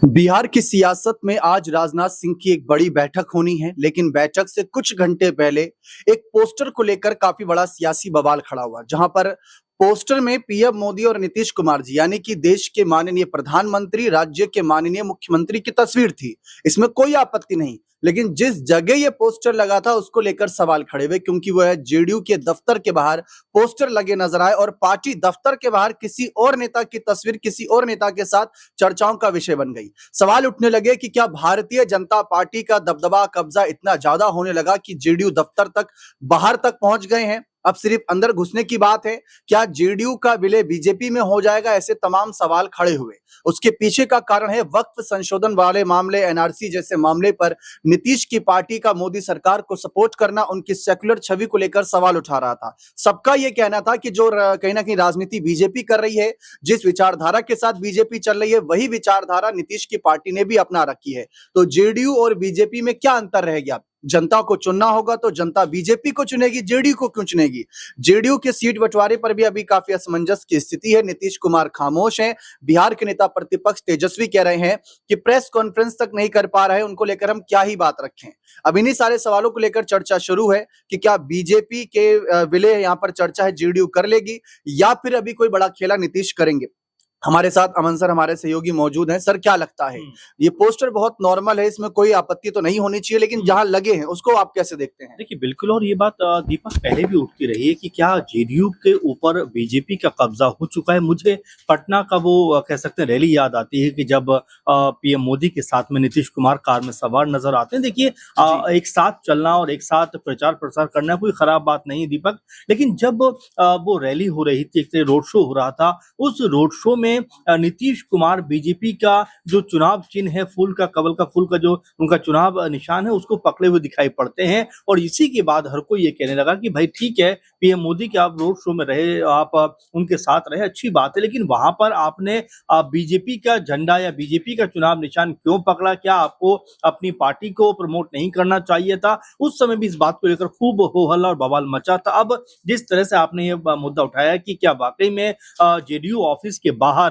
बिहार की सियासत में आज राजनाथ सिंह की एक बड़ी बैठक होनी है, लेकिन बैठक से कुछ घंटे पहले एक पोस्टर को लेकर काफी बड़ा सियासी बवाल खड़ा हुआ, जहां पर पोस्टर में पीएम मोदी और नीतीश कुमार जी यानी कि देश के माननीय प्रधानमंत्री, राज्य के माननीय मुख्यमंत्री की तस्वीर थी। इसमें कोई आपत्ति नहीं, लेकिन जिस जगह ये पोस्टर लगा था उसको लेकर सवाल खड़े हुए, क्योंकि वो है जेडीयू के दफ्तर के बाहर पोस्टर लगे नजर आए और पार्टी दफ्तर के बाहर किसी और नेता की तस्वीर किसी और नेता के साथ चर्चाओं का विषय बन गई। सवाल उठने लगे कि क्या भारतीय जनता पार्टी का दबदबा कब्जा इतना ज्यादा होने लगा कि जेडीयू दफ्तर तक बाहर तक पहुंच गए हैं, अब सिर्फ अंदर घुसने की बात है। क्या जेडीयू का विलय बीजेपी में हो जाएगा, ऐसे तमाम सवाल खड़े हुए। उसके पीछे का कारण है वक्फ संशोधन वाले मामले, एनआरसी जैसे मामले पर नीतीश की पार्टी का मोदी सरकार को सपोर्ट करना उनकी सेक्युलर छवि को लेकर सवाल उठा रहा था। सबका यह कहना था कि जो कहीं ना कहीं राजनीति बीजेपी कर रही है, जिस विचारधारा के साथ बीजेपी चल रही है, वही विचारधारा नीतीश की पार्टी ने भी अपना रखी है। तो जेडीयू और बीजेपी में क्या अंतर रह गया? जनता को चुनना होगा तो जनता बीजेपी को चुनेगी, जेडीयू को क्यों चुनेगी? जेडीयू के सीट बंटवारे पर भी अभी काफी असमंजस की स्थिति है। नीतीश कुमार खामोश हैं। बिहार के नेता प्रतिपक्ष तेजस्वी कह रहे हैं कि प्रेस कॉन्फ्रेंस तक नहीं कर पा रहे हैं, उनको लेकर हम क्या ही बात रखें। अब इन्हीं सारे सवालों को लेकर चर्चा शुरू है कि क्या बीजेपी के विलय यहां पर चर्चा है जेडीयू कर लेगी, या फिर अभी कोई बड़ा खेला नीतीश करेंगे। हमारे साथ अमन सर, हमारे सहयोगी मौजूद हैं। सर, क्या लगता है, ये पोस्टर बहुत नॉर्मल है, इसमें कोई आपत्ति तो नहीं होनी चाहिए, लेकिन जहां लगे हैं उसको आप कैसे देखते हैं? देखिए, बिल्कुल। और ये बात दीपक पहले भी उठती रही है कि क्या जेडीयू के ऊपर बीजेपी का कब्जा हो चुका है। मुझे पटना का वो कह सकते हैं रैली याद आती है कि जब पीएम मोदी के साथ में नीतीश कुमार कार में सवार नजर आते हैं। देखिए, एक साथ चलना और एक साथ प्रचार प्रसार करना कोई खराब बात नहीं है दीपक, लेकिन जब वो रैली हो रही थी, एक रोड शो हो रहा था, उस रोड शो में नीतीश कुमार बीजेपी का जो चुनाव चिन्ह है, फूल का, कमल का फूल का जो उनका चुनाव निशान है, उसको पकड़े हुए दिखाई पड़ते हैं। और इसी के बाद हर कोई ये कहने लगा कि भाई ठीक है, पीएम मोदी के आप रोड शो में रहे, आप उनके साथ रहे, अच्छी बात है, लेकिन वहां पर आपने बीजेपी का झंडा या बीजेपी का चुनाव निशान क्यों पकड़ा? क्या आपको अपनी पार्टी को प्रमोट नहीं करना चाहिए था? उस समय भी इस बात को लेकर खूब हो हल्ला और बवाल मचा था। अब जिस तरह से आपने ये मुद्दा उठाया कि क्या वाकई में जेडीयू ऑफिस के बाहर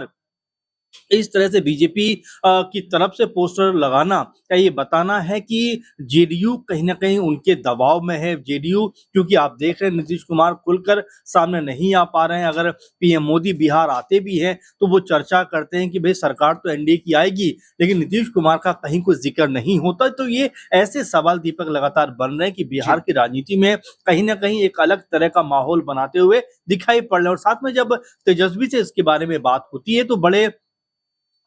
इस तरह से बीजेपी की तरफ से पोस्टर लगाना, क्या ये बताना है कि जेडीयू कहीं ना कहीं उनके दबाव में है? जेडीयू, क्योंकि आप देख रहे हैं नीतीश कुमार खुलकर सामने नहीं आ पा रहे हैं। अगर पीएम मोदी बिहार आते भी हैं तो वो चर्चा करते हैं कि भाई सरकार तो एनडीए की आएगी, लेकिन नीतीश कुमार का कहीं कोई जिक्र नहीं होता। तो ये ऐसे सवाल दीपक लगातार बन रहे हैं कि बिहार की राजनीति में कहीं ना कहीं एक अलग तरह का माहौल बनाते हुए दिखाई पड़ रहे हैं। और साथ में जब तेजस्वी से इसके बारे में बात होती है तो बड़े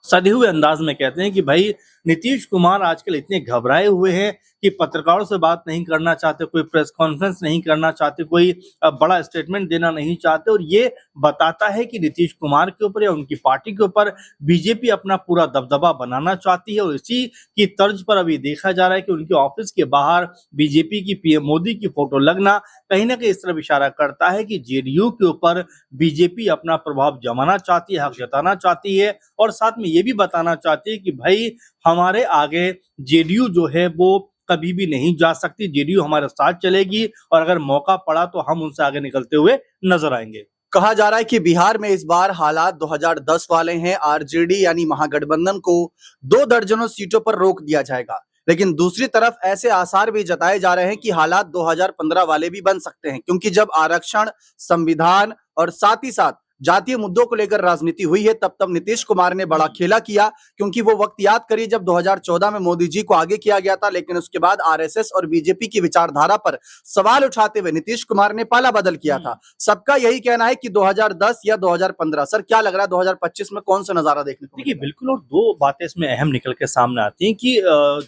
सधे हुए अंदाज में कहते हैं कि भाई नीतीश कुमार आजकल इतने घबराए हुए हैं कि पत्रकारों से बात नहीं करना चाहते, कोई प्रेस कॉन्फ्रेंस नहीं करना चाहते, कोई बड़ा स्टेटमेंट देना नहीं चाहते। और ये बताता है कि नीतीश कुमार के ऊपर या उनकी पार्टी के ऊपर बीजेपी अपना पूरा दबदबा बनाना चाहती है। और इसी की तर्ज पर अभी देखा जा रहा है कि उनके ऑफिस के बाहर बीजेपी की, पीएम मोदी की फोटो लगना कहीं ना कहीं इस तरफ इशारा करता है कि जेडीयू के ऊपर बीजेपी अपना प्रभाव जमाना चाहती है, हक जताना चाहती है, और साथ में ये भी बताना चाहती है कि भाई हमारे आगे जेडीयू जो है वो कभी भी नहीं जा सकती, जेडीयू हमारे साथ चलेगी, और अगर मौका पड़ा तो हम उनसे आगे निकलते हुए नजर आएंगे। कहा जा रहा है कि बिहार में इस बार हालात 2010 वाले हैं। आरजेडी यानी महागठबंधन को 2 दर्जनों सीटों पर रोक दिया जाएगा, लेकिन दूसरी तरफ ऐसे आसार भी जताए जा रहे हैं कि हालात 2015 वाले भी बन सकते हैं, क्योंकि जब आरक्षण, संविधान और साथ ही साथ जातीय मुद्दों को लेकर राजनीति हुई है, तब नीतीश कुमार ने बड़ा खेला किया। क्योंकि वो वक्त याद करिए जब 2014 में मोदी जी को आगे किया गया था, लेकिन उसके बाद आरएसएस और बीजेपी की विचारधारा पर सवाल उठाते हुए नीतीश कुमार ने पाला बदल किया था। सबका यही कहना है कि 2010 या 2015, सर क्या लग रहा है 2025 में कौन सा नजारा देखने को? देखिए, बिल्कुल। और 2 बातें इसमें अहम निकल के सामने आती हैं कि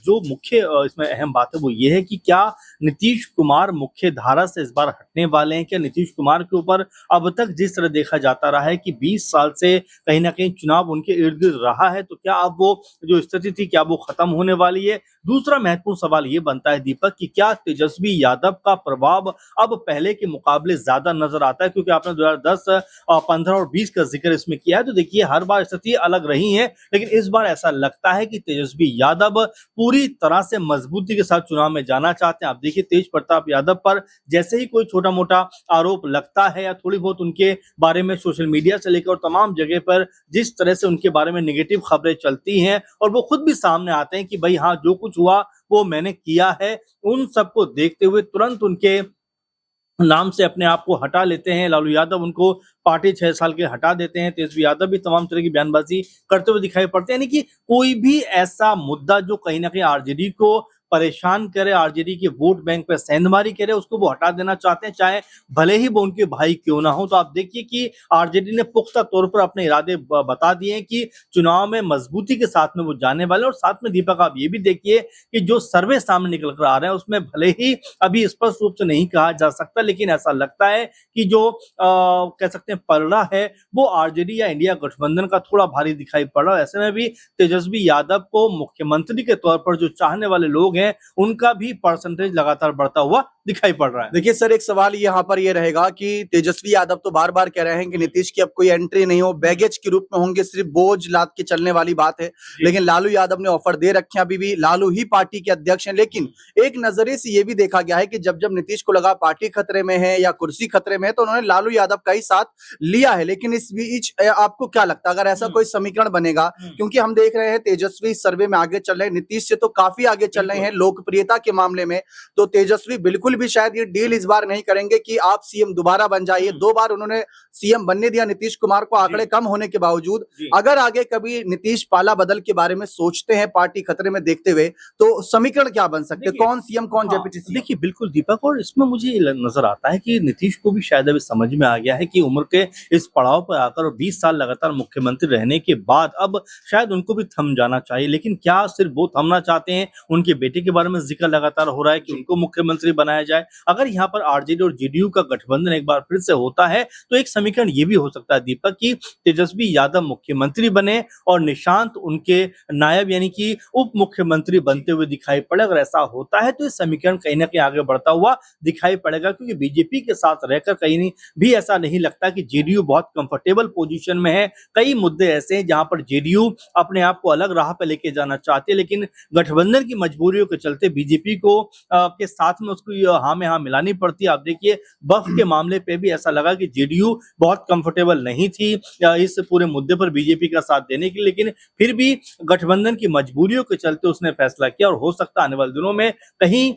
जो मुख्य इसमें अहम बात है वो ये है कि क्या नीतीश कुमार मुख्य धारा से इस बार हटने वाले हैं? क्या नीतीश कुमार के ऊपर अब तक जिस तरह देखा जाता रहा है कि 20 साल से कहीं ना कहीं चुनाव उनके इर्द गिर्द रहा है, तो क्या अब वो जो स्थिति थी क्या वो खत्म होने वाली है? दूसरा महत्वपूर्ण सवाल ये बनता है दीपक कि क्या तेजस्वी यादव का प्रभाव अब पहले के मुकाबले ज्यादा नजर आता है? क्योंकि आपने 2010, 15 और 20 का जिक्र इसमें किया है, तो देखिए हर बार स्थिति अलग रही है, लेकिन इस बार ऐसा लगता है कि तेजस्वी यादव पूरी तरह से मजबूती के साथ चुनाव में जाना चाहते हैं। आप देखिए, तेज प्रताप यादव पर जैसे ही कोई छोटा मोटा आरोप लगता है या थोड़ी बहुत उनके बारे में सोशल मीडिया से लेकर और तमाम जगह पर जिस तरह से उनके बारे में नेगेटिव खबरें चलती हैं और वो खुद भी सामने आते हैं कि भाई हाँ, जो कुछ हुआ वो मैंने किया है, उन सबको देखते हुए तुरंत उनके नाम से अपने आप को हटा लेते हैं। लालू यादव उनको पार्टी 6 साल के हटा देते हैं। तेजस्वी यादव भी तमाम तरह की बयानबाजी करते हुए दिखाई पड़ते हैं। यानी कि कोई भी ऐसा मुद्दा जो कहीं न कहीं आरजेडी को परेशान करे, आरजेडी के वोट बैंक पे सेंधमारी करे, उसको वो हटा देना चाहते हैं, चाहे भले ही वो उनके भाई क्यों ना हो। तो आप देखिए कि आरजेडी ने पुख्ता तौर पर अपने इरादे बता दिए हैं कि चुनाव में मजबूती के साथ में वो जाने वाले हैं। और साथ में दीपक आप ये भी देखिए कि जो सर्वे सामने निकल कर आ रहे हैं उसमें भले ही अभी स्पष्ट रूप से नहीं कहा जा सकता, लेकिन ऐसा लगता है कि जो कह सकते हैं पलड़ा है वो आरजेडी या इंडिया गठबंधन का थोड़ा भारी दिखाई पड़ रहा है। ऐसे में भी तेजस्वी यादव को मुख्यमंत्री के तौर पर जो चाहने वाले लोग हैं उनका भी परसेंटेज लगातार बढ़ता हुआ दिखाई पड़ रहा है। देखिए सर, एक सवाल यहाँ पर ये रहेगा कि तेजस्वी यादव तो बार बार कह रहे हैं कि नीतीश की अब कोई एंट्री नहीं हो, बैगेज के रूप में होंगे, सिर्फ बोझ लाद के चलने वाली बात है। लेकिन लालू यादव ने ऑफर दे रखे हैं, अभी भी लालू ही पार्टी के अध्यक्ष हैं। लेकिन एक नजरिए से ये भी देखा गया है कि जब जब नीतीश को लगा पार्टी खतरे में है या कुर्सी खतरे में है तो उन्होंने लालू यादव का ही साथ लिया है। लेकिन इस बीच आपको क्या लगता है अगर ऐसा कोई समीकरण बनेगा, क्योंकि हम देख रहे हैं तेजस्वी सर्वे में आगे चल रहे हैं, नीतीश से तो काफी आगे चल रहे हैं लोकप्रियता के मामले में, तो तेजस्वी बिल्कुल भी शायद ये डील इस बार नहीं करेंगे कि आप सीएम दोबारा बन जाइए। 2 बार उन्होंने सीएम बनने दिया नीतीश कुमार को, आंकड़े कम होने के बावजूद। अगर आगे कभी नीतीश पाला बदल के बारे में सोचते हैं पार्टी खतरे में देखते हुए, तो समीकरण क्या बन सकते हैं, कौन सीएम कौन डेप्यूटी सीएम? देखिए बिल्कुल दीपक, और इसमें मुझे ये नजर आता है कि नीतीश को भी शायद अभी समझ में आ गया है कि उम्र के इस पड़ाव पर आकर और 20 साल लगातार मुख्यमंत्री रहने के बाद अब शायद उनको भी थम जाना चाहिए। लेकिन क्या सिर्फ वो थमना चाहते हैं? उनके बेटे के बारे में जिक्र लगातार हो रहा है कि उनको मुख्यमंत्री बनाया जाए। अगर यहाँ पर आरजेडी और जेडीयू का गठबंधन एक बार फिर से होता है तो एक समीकरण ये भी हो सकता है दीपक कि तेजस्वी यादव मुख्यमंत्री बने और निशांत उनके नायब यानी कि उप मुख्यमंत्री बनते हुए दिखाई पड़े। अगर ऐसा होता है तो ये समीकरण कहीं ना कहीं आगे बढ़ता हुआ दिखाई पड़ेगा, क्योंकि बीजेपी के साथ रहकर कहीं भी ऐसा नहीं लगता कि जेडीयू बहुत कंफर्टेबल पोजीशन में है। कई मुद्दे ऐसे हैं जहां पर जेडीयू अपने आप को अलग राह पर लेके जाना चाहती है, लेकिन गठबंधन की मजबूरियों के चलते बीजेपी को के साथ में उसको हाँ में हाँ मिलानी पड़ती है। आप देखिए वक्फ के मामले पे भी ऐसा लगा कि जेडीयू बहुत कंफर्टेबल नहीं थी इस पूरे मुद्दे पर बीजेपी का साथ देने के लिए, लेकिन फिर भी गठबंधन की मजबूरियों के चलते उसने फैसला किया। और हो सकता है आने वाले दिनों में कहीं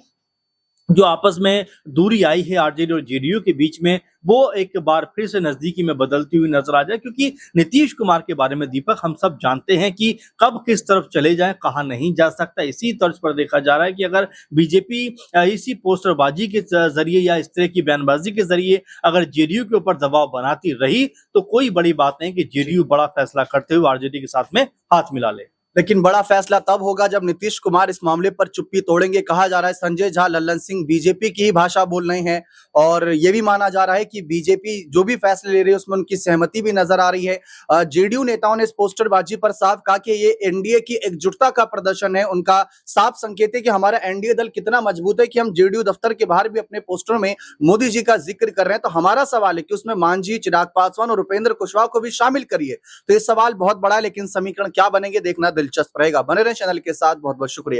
जो आपस में दूरी आई है आरजेडी और जेडीयू के बीच में वो एक बार फिर से नजदीकी में बदलती हुई नजर आ जाए, क्योंकि नीतीश कुमार के बारे में दीपक हम सब जानते हैं कि कब किस तरफ चले जाए कहा नहीं जा सकता। इसी तर्ज पर देखा जा रहा है कि अगर बीजेपी इसी पोस्टरबाजी के जरिए या इस तरह की बयानबाजी के जरिए अगर जेडीयू के ऊपर दबाव बनाती रही तो कोई बड़ी बात नहीं कि जेडीयू बड़ा फैसला करते हुए आरजेडी के साथ में हाथ मिला ले। लेकिन बड़ा फैसला तब होगा जब नीतीश कुमार इस मामले पर चुप्पी तोड़ेंगे। कहा जा रहा है संजय झा, लल्लन सिंह बीजेपी की ही भाषा बोल रहे हैं और ये भी माना जा रहा है कि बीजेपी जो भी फैसले ले रही है उसमें उनकी सहमति भी नजर आ रही है। जेडीयू नेताओं ने इस पोस्टरबाजी पर साफ कहा कि ये एनडीए की एकजुटता का प्रदर्शन है। उनका साफ संकेत है कि हमारा एनडीए दल कितना मजबूत है कि हम जेडीयू दफ्तर के बाहर भी अपने पोस्टरों में मोदी जी का जिक्र कर रहे हैं। तो हमारा सवाल है कि उसमें मांझी, चिराग पासवान और उपेंद्र कुशवाहा को भी शामिल करिए। तो ये सवाल बहुत बड़ा है, लेकिन समीकरण क्या बनेंगे देखना दिलचस्प रहेगा। बने रहें चैनल के साथ, बहुत बहुत शुक्रिया।